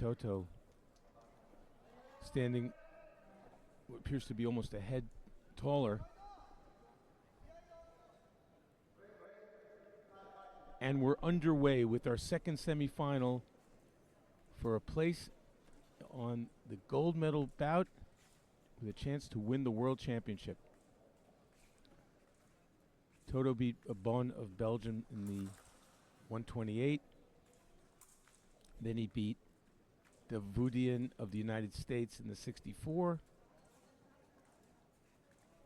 TOTO standing what appears to be almost a head taller. And we're underway with our second semifinal for a place on the gold medal bout with a chance to win the world championship. TOTO beat Bon of Belgium in the 128. Then he beat Davudian of the United States in the 64.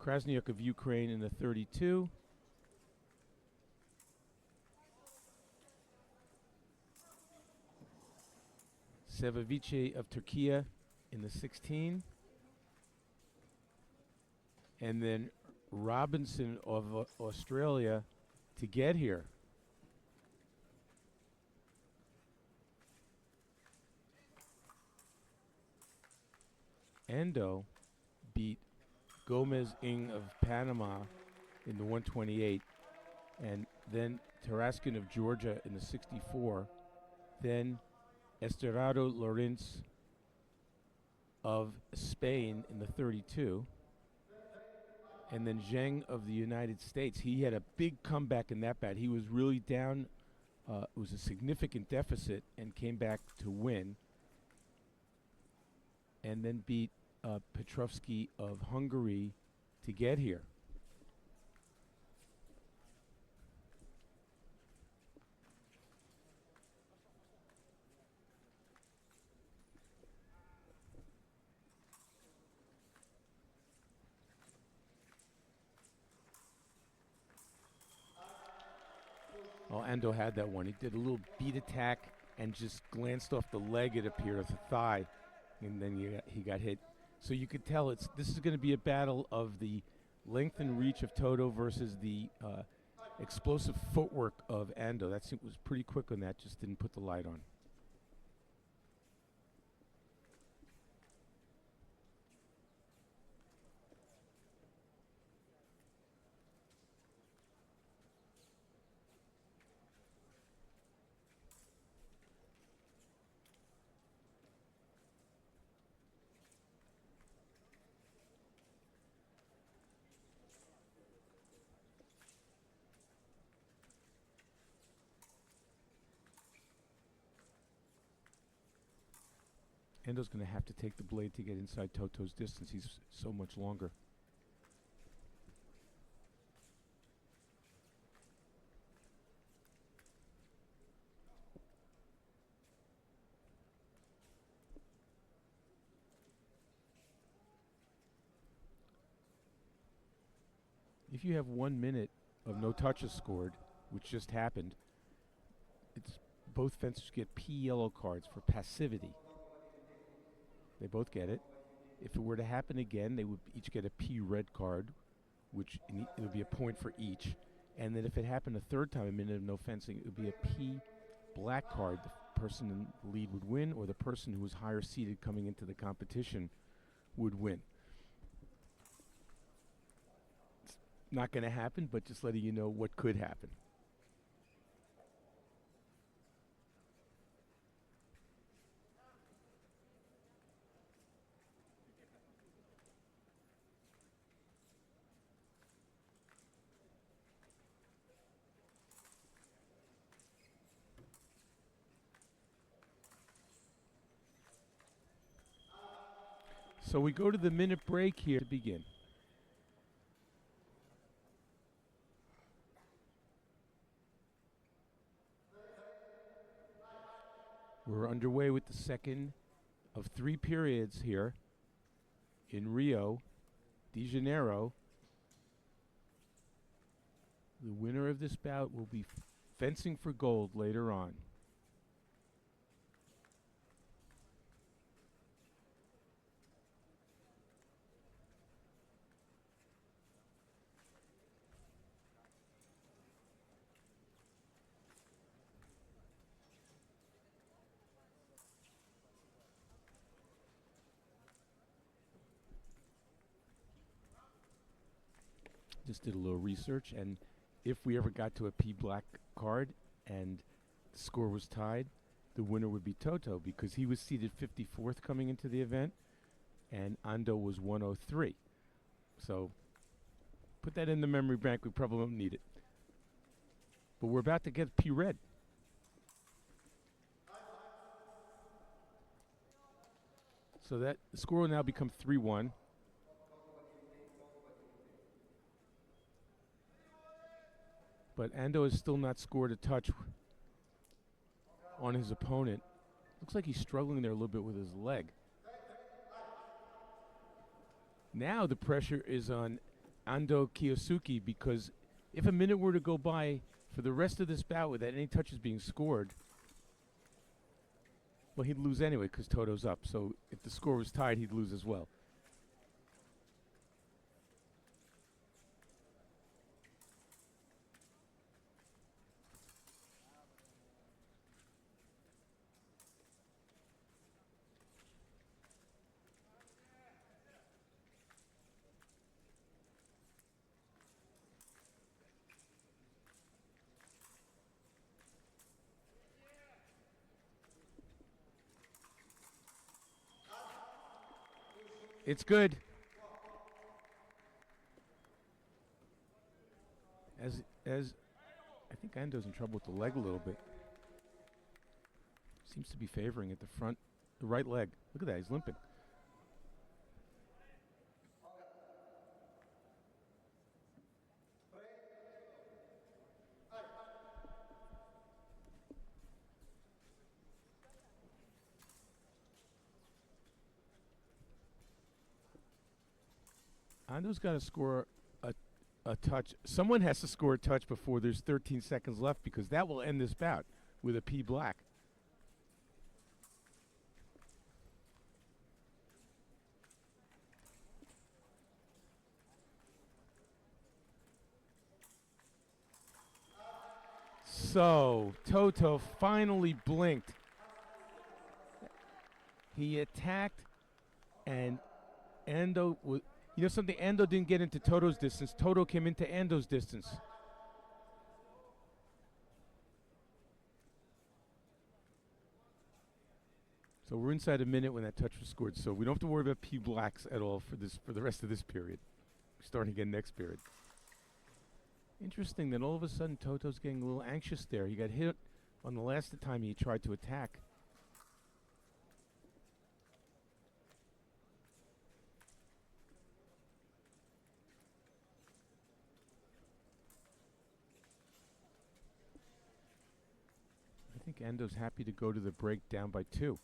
Krasniuk of Ukraine in the 32. Sevavice of Turkey in the 16. And then Robinson of Australia to get here. Ando beat Gomez Ng of Panama in the 128, and then Taraskin of Georgia in the 64, then Esterado Lorenz of Spain in the 32, and then Zheng of the United States. He had a big comeback in that bout. He was really down. It was a significant deficit and came back to win, and then beat Petrovsky of Hungary to get here. Oh, Ando had that one. He did a little beat attack and just glanced off the leg, it appeared, the thigh, and then he got hit. So you could tell this is going to be a battle of the length and reach of TOTO versus the explosive footwork of Ando. That was pretty quick on that, just didn't put the light on. Endo's going to have to take the blade to get inside TOTO's distance. He's so much longer. If you have 1 minute of no touches scored, which just happened, it's both fencers get P yellow cards for passivity. They both get it. If it were to happen again, they would each get a P red card, which it would be a point for each. And then if it happened a third time, a minute of no fencing, it would be a P black card. The person in the lead would win, or the person who was higher seeded coming into the competition would win. It's not going to happen, but just letting you know what could happen. So we go to the minute break here to begin. We're underway with the second of 3 periods here in Rio de Janeiro. The winner of this bout will be fencing for gold later on. Just did a little research, and if we ever got to a P black card and the score was tied, the winner would be Toto because he was seated 54th coming into the event, and Ando was 103. So put that in the memory bank. We probably won't need it. But we're about to get P red. So that the score will now become 3-1. But Ando has still not scored a touch on his opponent. Looks like he's struggling there a little bit with his leg. Now the pressure is on Ando Kyosuke because if a minute were to go by for the rest of this bout without any touches being scored, well, he'd lose anyway because Toto's up. So if the score was tied, he'd lose as well. It's good. As I think Ando's in trouble with the leg a little bit. Seems to be favoring at the front, the right leg. Look at that, he's limping. Ando's got to score a touch. Someone has to score a touch before there's 13 seconds left because that will end this bout with a P black. So, Toto finally blinked. He attacked, and Ando was... You know something? Ando didn't get into Toto's distance. Toto came into Ando's distance. So we're inside a minute when that touch was scored. So we don't have to worry about P blacks at all for the rest of this period. Starting again next period. Interesting that all of a sudden Toto's getting a little anxious there. He got hit on the last time he tried to attack. I think Ando's happy to go to the break down by 2.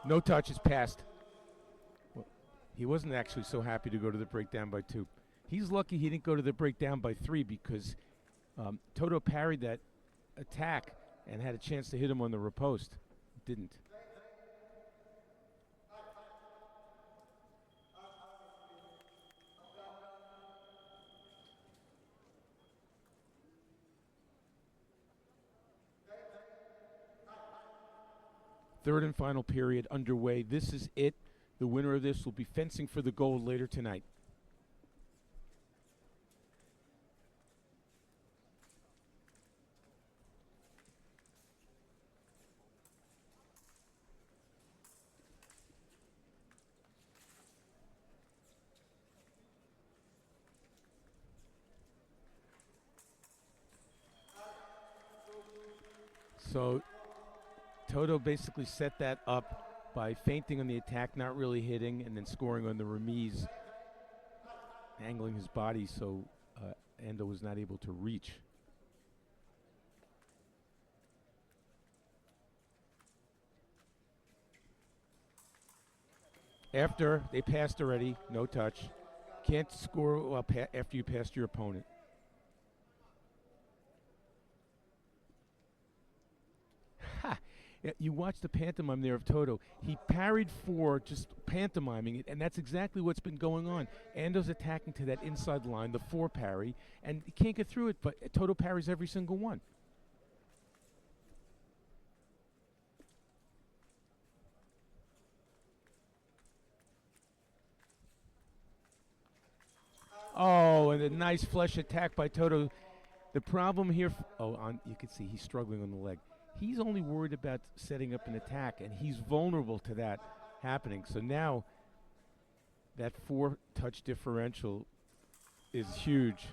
No touch is passed. Well, he wasn't actually so happy to go to the break down by 2. He's lucky he didn't go to the break down by 3 because Toto parried that attack and had a chance to hit him on the riposte. Didn't. Third and final period underway. This is it. The winner of this will be fencing for the gold later tonight. So Toto basically set that up by feinting on the attack, not really hitting, and then scoring on the remise, angling his body so Ando was not able to reach. After they passed already, no touch. Can't score after you passed your opponent. You watch the pantomime there of Toto. He parried 4, just pantomiming it, and that's exactly what's been going on. Ando's attacking to that inside line, the 4 parry, and he can't get through it, but Toto parries every single one. Oh, and a nice flush attack by Toto. The problem here, you can see he's struggling on the leg. He's only worried about setting up an attack, and he's vulnerable to that happening. So now that 4-touch differential is huge.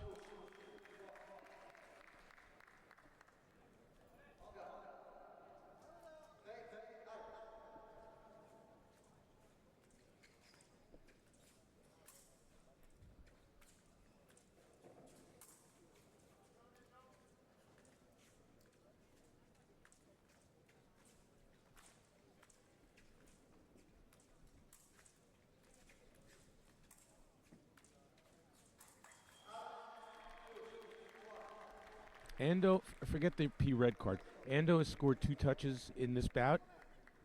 Ando, forget the P red card. Ando has scored 2 touches in this bout.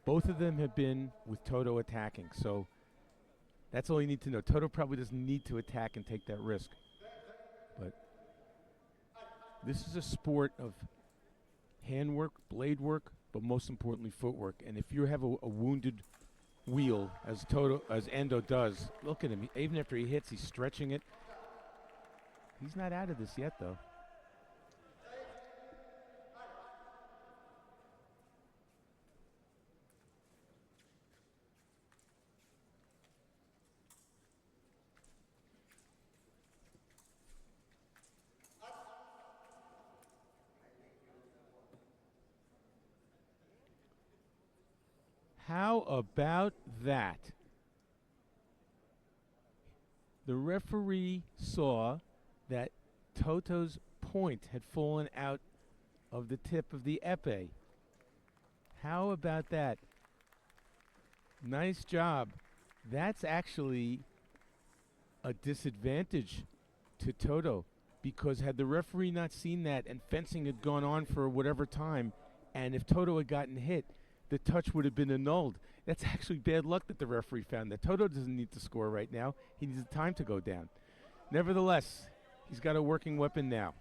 Both of them have been with Toto attacking. So that's all you need to know. Toto probably doesn't need to attack and take that risk. But this is a sport of handwork, blade work, but most importantly footwork. And if you have a wounded wheel, as Ando does, look at him. Even after he hits, he's stretching it. He's not out of this yet, though. How about that? The referee saw that Toto's point had fallen out of the tip of the epee. How about that? Nice job. That's actually a disadvantage to Toto, because had the referee not seen that and fencing had gone on for whatever time, and if Toto had gotten hit, the touch would have been annulled. That's actually bad luck that the referee found that. Toto doesn't need to score right now. He needs the time to go down. Nevertheless, he's got a working weapon now.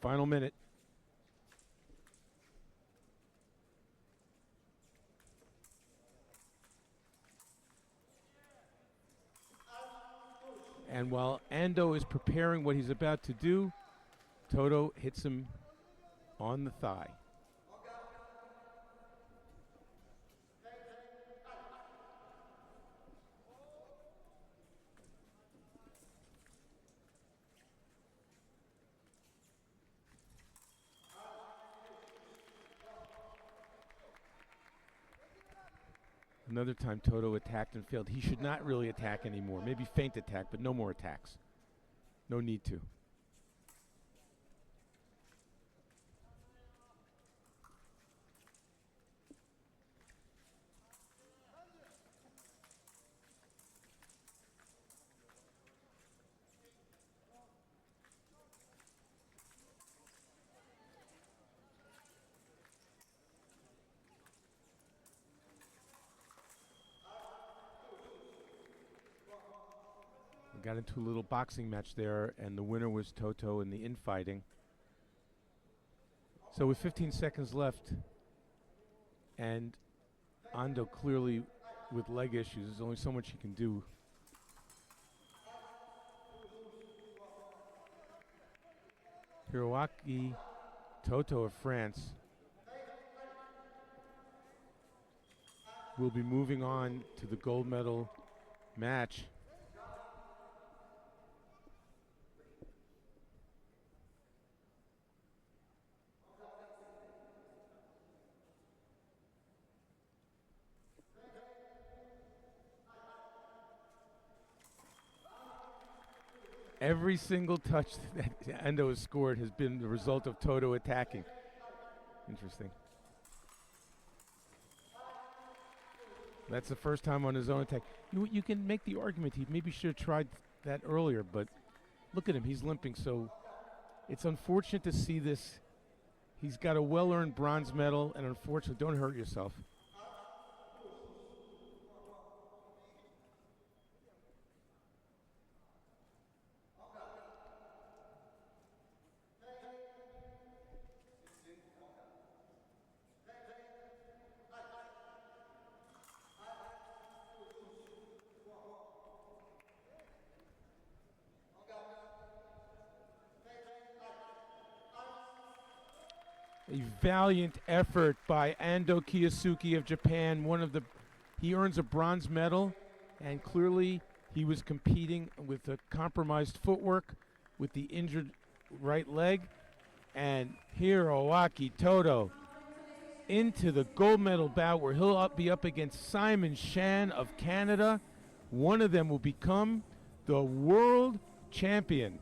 Final minute. And while Ando is preparing what he's about to do, Toto hits him on the thigh. Another time Toto attacked and failed. He should not really attack anymore. Maybe feint attack, but no more attacks. No need to. Got into a little boxing match there, and the winner was Toto in the infighting. So with 15 seconds left, and Ando clearly with leg issues, there's only so much he can do. Hiroaki Toto of France will be moving on to the gold medal match. Every single touch that Ando has scored has been the result of Toto attacking. Interesting. That's the first time on his own attack. You can make the argument he maybe should have tried that earlier, but look at him. He's limping, so it's unfortunate to see this. He's got a well-earned bronze medal, and unfortunately, don't hurt yourself. A valiant effort by Ando Kyosuke of Japan. He earns a bronze medal, and clearly he was competing with a compromised footwork with the injured right leg. And Hiroaki Toto into the gold medal bout where he'll be up against Simon Shan of Canada. One of them will become the world champion.